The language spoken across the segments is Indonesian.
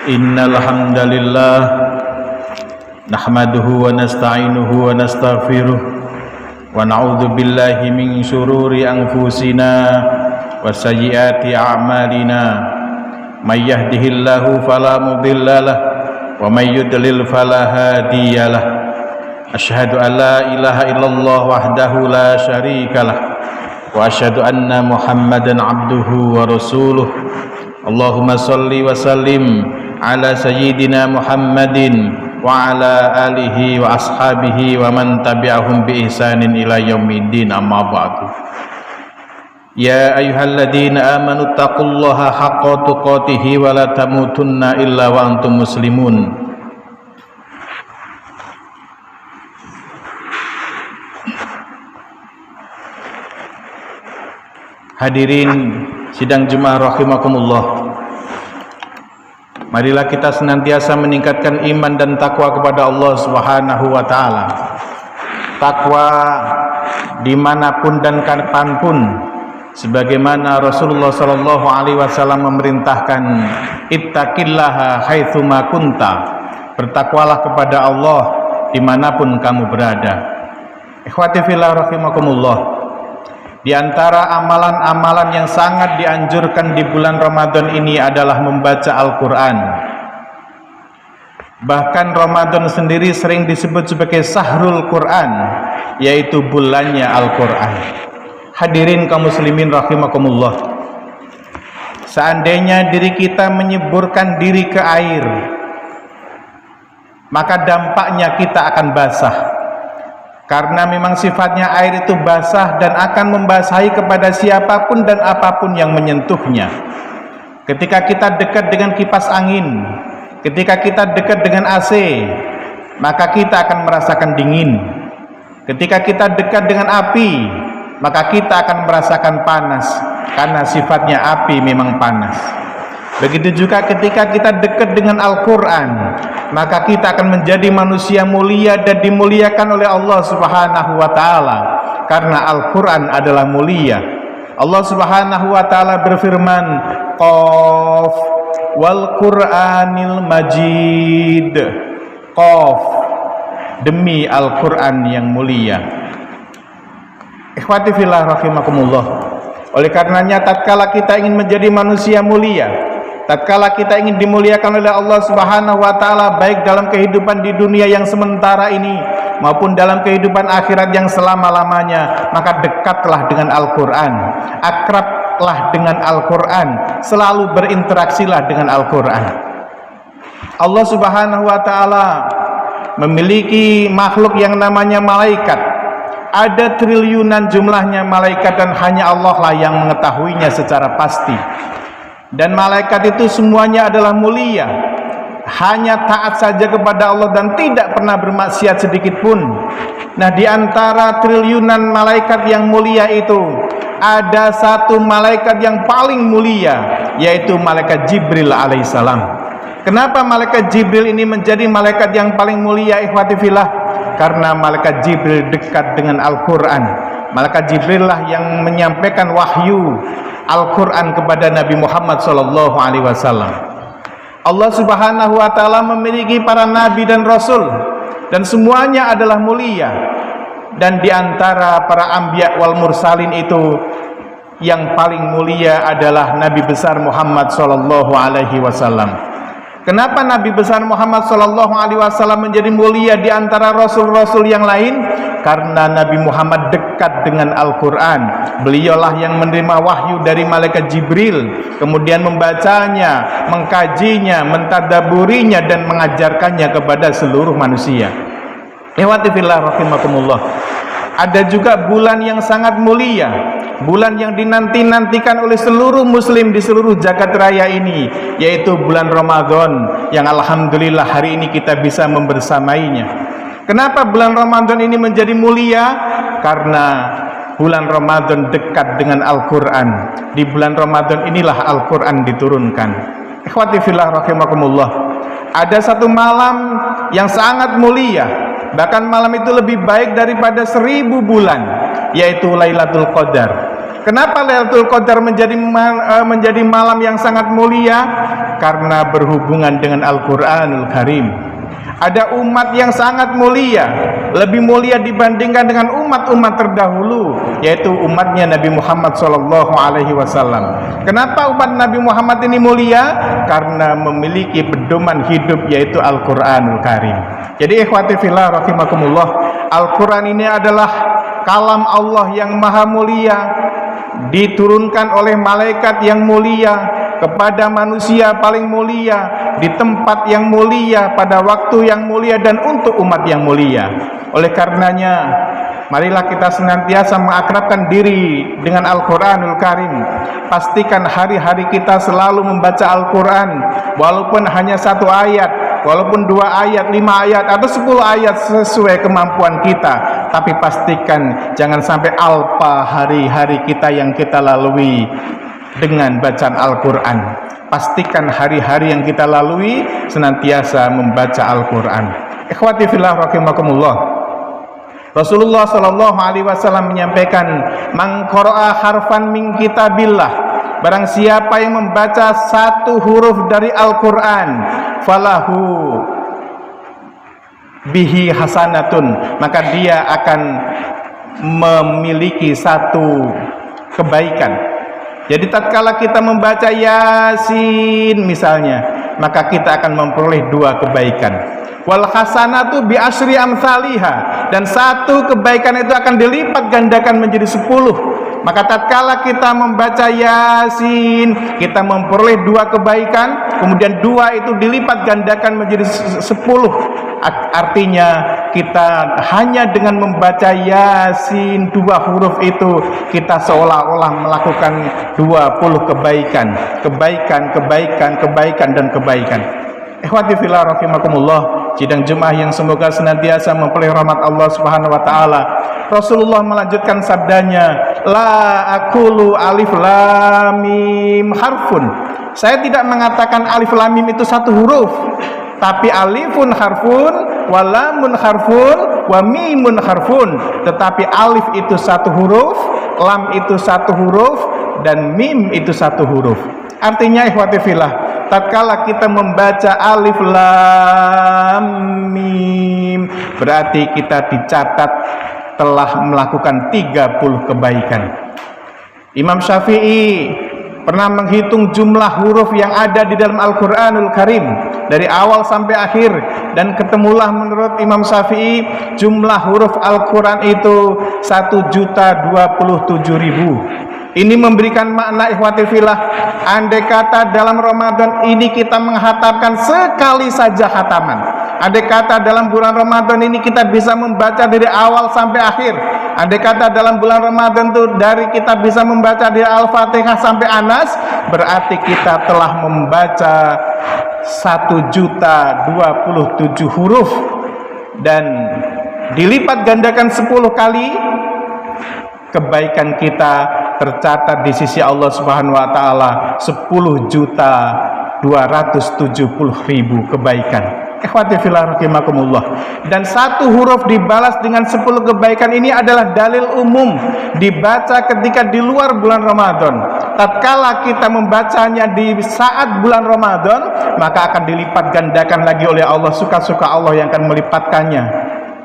Innal hamdalillah nahmaduhu wa nasta'inuhu wa nastaghfiruh wa na'udzu billahi min syururi anfusina wa sayyiati a'malina may yahdihillahu fala mudhillalah wa may yudlil fala hadiyalah. Asyhadu an la ilaha illallah wahdahu la syarikalah wa asyhadu anna Muhammadan abduhu wa rasuluh. Allahumma shalli wa sallim ala sayyidina Muhammadin wa ala alihi wa ashabihi wa man tabi'ahum bi ihsanin ila yaumiddin, amma ba'du. Ya ayyuhalladzina amanu taqullaha haqqa tuqatih wa la tamutunna illa wa antum muslimun. Hadirin sidang Jumat rahimakumullah, marilah kita senantiasa meningkatkan iman dan takwa kepada Allah Subhanahu wa ta'ala. Takwa dimanapun dan kapanpun, sebagaimana Rasulullah sallallahu alaihi wasallam memerintahkan, ittaqillaha haitsuma kunta, bertakwalah kepada Allah dimanapun kamu berada. Ikhwati fillah rahimakumullah, di antara amalan-amalan yang sangat dianjurkan di bulan Ramadan ini adalah membaca Al-Quran. Bahkan Ramadan sendiri sering disebut sebagai Sahrul Quran, yaitu bulannya Al-Quran. Hadirin kaum muslimin rahimakumullah, seandainya diri kita menyeburkan diri ke air, maka dampaknya kita akan basah. Karena memang sifatnya air itu basah dan akan membasahi kepada siapapun dan apapun yang menyentuhnya. Ketika kita dekat dengan kipas angin, ketika kita dekat dengan AC, maka kita akan merasakan dingin. Ketika kita dekat dengan api, maka kita akan merasakan panas, karena sifatnya api memang panas. Begitu juga ketika kita dekat dengan Al-Quran, maka kita akan menjadi manusia mulia dan dimuliakan oleh Allah Subhanahu wa ta'ala, karena Al-Quran adalah mulia. Allah Subhanahu wa ta'ala berfirman, Qaf wal Qur'anil Majid. Qaf, demi Al-Quran yang mulia. Ikhwati fillah rahimakumullah, oleh karenanya tatkala kita ingin menjadi manusia mulia, tatkala kita ingin dimuliakan oleh Allah Subhanahu wa ta'ala, baik dalam kehidupan di dunia yang sementara ini maupun dalam kehidupan akhirat yang selama-lamanya, maka dekatlah dengan Al-Quran, akrablah dengan Al-Quran, selalu berinteraksilah dengan Al-Quran. Allah Subhanahu wa ta'ala memiliki makhluk yang namanya malaikat. Ada triliunan jumlahnya malaikat dan hanya Allah lah yang mengetahuinya secara pasti. Dan malaikat itu semuanya adalah mulia, hanya taat saja kepada Allah dan tidak pernah bermaksiat sedikit pun. Nah, di antara triliunan malaikat yang mulia itu, ada satu malaikat yang paling mulia, yaitu malaikat Jibril alaihissalam. Kenapa malaikat Jibril ini menjadi malaikat yang paling mulia, ikhwati fillah? Karena malaikat Jibril dekat dengan Al-Quran. Malaikat Jibril lah yang menyampaikan wahyu Al-Quran kepada Nabi Muhammad SAW. Allah Subhanahu wa ta'ala memiliki para nabi dan rasul, dan semuanya adalah mulia. Dan di antara para anbiya wal mursalin itu, yang paling mulia adalah Nabi besar Muhammad SAW. Kenapa Nabi besar Muhammad SAW menjadi mulia di antara rasul-rasul yang lain? Karena Nabi Muhammad dekat dengan Al-Quran. Beliaulah yang menerima wahyu dari malaikat Jibril, kemudian membacanya, mengkajinya, mentadaburinya, dan mengajarkannya kepada seluruh manusia. Ikhwati fillah rahimakumullah, ada juga bulan yang sangat mulia, bulan yang dinanti-nantikan oleh seluruh muslim di seluruh jagat raya ini, yaitu bulan Ramadan, yang alhamdulillah hari ini kita bisa membersamainya. Kenapa bulan Ramadan ini menjadi mulia? Karena bulan Ramadan dekat dengan Al-Quran. Di bulan Ramadan inilah Al-Quran diturunkan. Ikhwati fillah rahimakumullah, ada satu malam yang sangat mulia, bahkan malam itu lebih baik daripada 1000 bulan, yaitu Lailatul Qadar. Kenapa Lailatul Qadar menjadi malam yang sangat mulia? Karena berhubungan dengan Al-Qur'anul Karim. Ada umat yang sangat mulia, lebih mulia dibandingkan dengan umat-umat terdahulu, yaitu umatnya Nabi Muhammad SAW. Kenapa umat Nabi Muhammad ini mulia? Karena memiliki pedoman hidup, yaitu Al-Qur'anul Karim. Jadi ikhwati fillah rahimakumullah, Al-Quran ini adalah kalam Allah yang maha mulia, diturunkan oleh malaikat yang mulia kepada manusia paling mulia, di tempat yang mulia, pada waktu yang mulia, dan untuk umat yang mulia. Oleh karenanya, marilah kita senantiasa mengakrabkan diri dengan Al-Quranul Karim. Pastikan hari-hari kita selalu membaca Al-Quran, walaupun hanya 1 ayat, walaupun 2 ayat, 5 ayat, atau 10 ayat sesuai kemampuan kita. Tapi pastikan jangan sampai alpa hari-hari kita yang kita lalui dengan bacaan Al-Quran. Pastikan hari-hari yang kita lalui senantiasa membaca Al-Quran. Ikhwati fillah rahimakumullah, Rasulullah SAW menyampaikan, "Man qara'a harfan min kitabillah," barang siapa yang membaca 1 huruf dari Al-Quran, falahu bihi hasanatun, maka dia akan memiliki 1 kebaikan. Jadi tatkala kita membaca Yasin misalnya, maka kita akan memperoleh 2 kebaikan. Wal hasanatu bi asyri amsalihha, dan 1 kebaikan itu akan dilipat gandakan menjadi 10. Maka tatkala kita membaca Yasin, kita memperoleh 2 kebaikan, kemudian 2 itu dilipat gandakan menjadi 10. Artinya kita hanya dengan membaca Yasin 2 huruf itu, kita seolah-olah melakukan 20 kebaikan, dan kebaikan. Ikhwati fillah rahimakumullah, sidang Jumat yang semoga senantiasa memperoleh rahmat Allah Subhanahu wa taala. Rasulullah melanjutkan sabdanya, "La aqulu alif lam mim harfun." Saya tidak mengatakan alif lam mim itu 1 huruf, tapi alifun harfun, wa lamun harfun, wa mimun harfun. Tetapi alif itu 1 huruf, lam itu 1 huruf, dan mim itu 1 huruf. Artinya ikhwati fillah, tatkala kita membaca alif lam mim, berarti kita dicatat telah melakukan 30 kebaikan. Imam Syafi'i pernah menghitung jumlah huruf yang ada di dalam Al-Quranul Karim dari awal sampai akhir, dan ketemulah menurut Imam Syafi'i jumlah huruf Al-Quran itu 1.027.000. Ini memberikan makna ikhwati fillah, andai kata dalam Ramadan ini kita menghatamkan sekali saja khataman, andai kata dalam bulan Ramadan ini kita bisa membaca dari awal sampai akhir, andai kata dalam bulan Ramadan itu dari kita bisa membaca dari Al-Fatihah sampai Anas, berarti kita telah membaca 1.027.000 huruf, dan dilipat gandakan 10 kali, kebaikan kita tercatat di sisi Allah Subhanahu wa taala 10.270.000 kebaikan. Ikhwati fillah rahimakumullah. Dan 1 huruf dibalas dengan 10 kebaikan ini adalah dalil umum, dibaca ketika di luar bulan Ramadan. Tatkala kita membacanya di saat bulan Ramadan, maka akan dilipat gandakan lagi oleh Allah, suka-suka Allah yang akan melipatkannya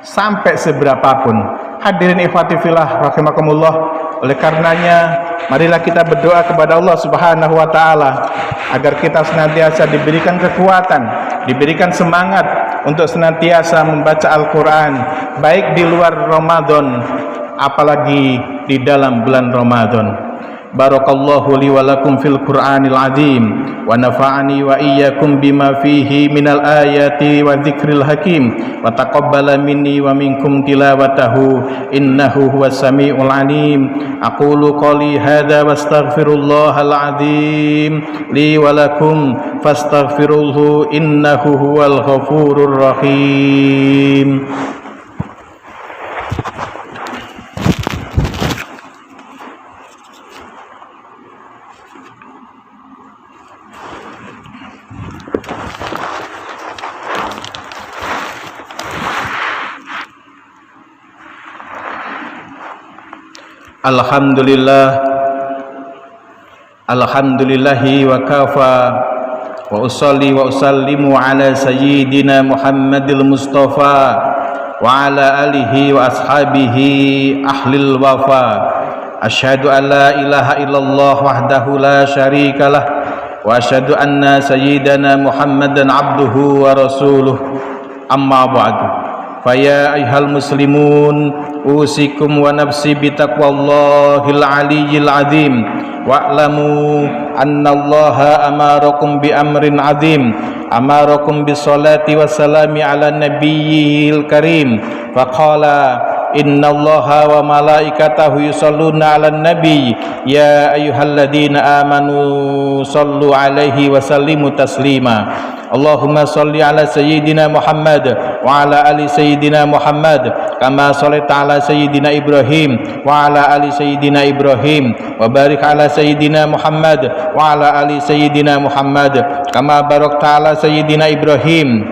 sampai seberapapun. Hadirin ikhwati fillah rahimakumullah, oleh karenanya marilah kita berdoa kepada Allah Subhanahu wa taala agar kita senantiasa diberikan kekuatan, diberikan semangat untuk senantiasa membaca Al-Qur'an, baik di luar Ramadan apalagi di dalam bulan Ramadan. Barakallahu li wa lakum fil Qur'anil azim, wa nafa'ani wa iyyakum bima fihi minal ayati wa dzikril hakim, wa taqabbala minni wa minkum tilawatahu innahu huwas samiul alim. Aqulu qouli hadza wastaghfirullahal azim li wa lakum fastaghfiruhu innahu huwal ghafurur rahim. Alhamdulillah Alhamdulillahi wa kafa wa usalli wa usallimu ala sayyidina Muhammadil Mustafa wa ala alihi wa ashabihi ahlil wafa. Asyhadu an la ilaha illallah wahdahu la syarikalah wa asyhadu anna sayyidana Muhammadan abduhu wa rasuluh. Amma ba'du. Faya ayyuhal muslimun, usikum wa nafsi bitaqwallahil aliyyil azim. Wa'lamu annallaha amarakum bi amrin azim, amarakum bis salati wassalami ala nabiyyil karim. Faqala innallaha wa malaikatahu yusalluna 'alan nabiy ya ayyuhalladzina amanu sallu 'alaihi wa sallimu taslima. Allahumma salli ala sayyidina Muhammad wa ala ali sayyidina Muhammad kama shallaita ala sayyidina Ibrahim wa ala ali sayyidina Ibrahim wa barik ala sayyidina Muhammad wa ala ali sayyidina Muhammad kama barakta ala sayyidina Ibrahim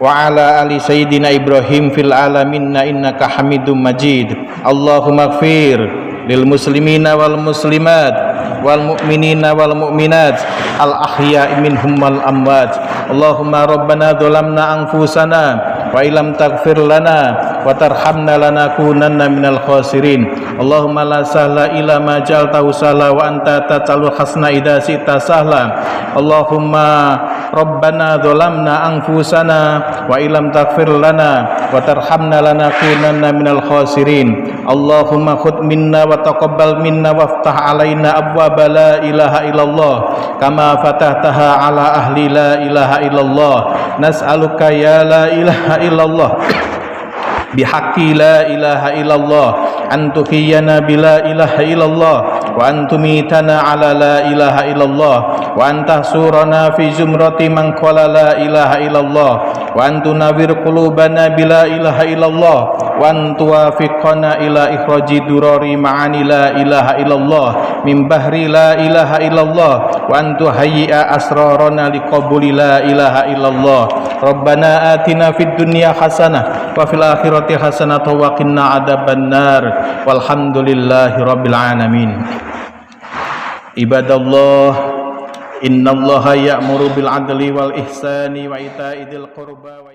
wa ala ali sayyidina Ibrahim fil alamin innaka Hamidum Majid. Allahumma ighfir lil muslimina wal muslimat wal mu'minina wal mu'minat al ahya'i minhum wal amwat. Allahumma rabbana dhalamna anfusana wa illam taghfir lana wa tarhamna lanakunanna minal khasirin. Allahumma la sahla illa ma ja'altahu sahla wa anta taj'alul hasna idza syi'ta sahla. Allahumma rabbana dhalamna anfusana wa illam taghfir lana wa tarhamna lanakunanna minal khasirin. Allahumma khudh minna wa taqabbal minna waftah alaina abwaaba la ilaha illallah kama fatahtaha ala ahli la ilaha illallah. Nas'aluka ya la ilaha illallah bihaqqi la ilaha illallah an tuhiyana bila ilaha illallah wa an tumitana ala la ilaha illallah wa an tahsurana fi zumrati man qala la ilaha illallah wa an tunawwir qulubana bila ilaha illallah wa an tuwafiqana ila ikhraji durari ma'ani la ilaha illallah min bahri la ilaha illallah wa an tuhayyi'a asrarana liqabuli la ilaha illallah. Rabbana atina fid dunya hasanah wa fil akhirati hasanah wa qina adzabannar. Walhamdulillahi rabbil alamin. Ibadallah, innallaha ya'muru bil adli wal ihsani wa ita'i dzil qurba wa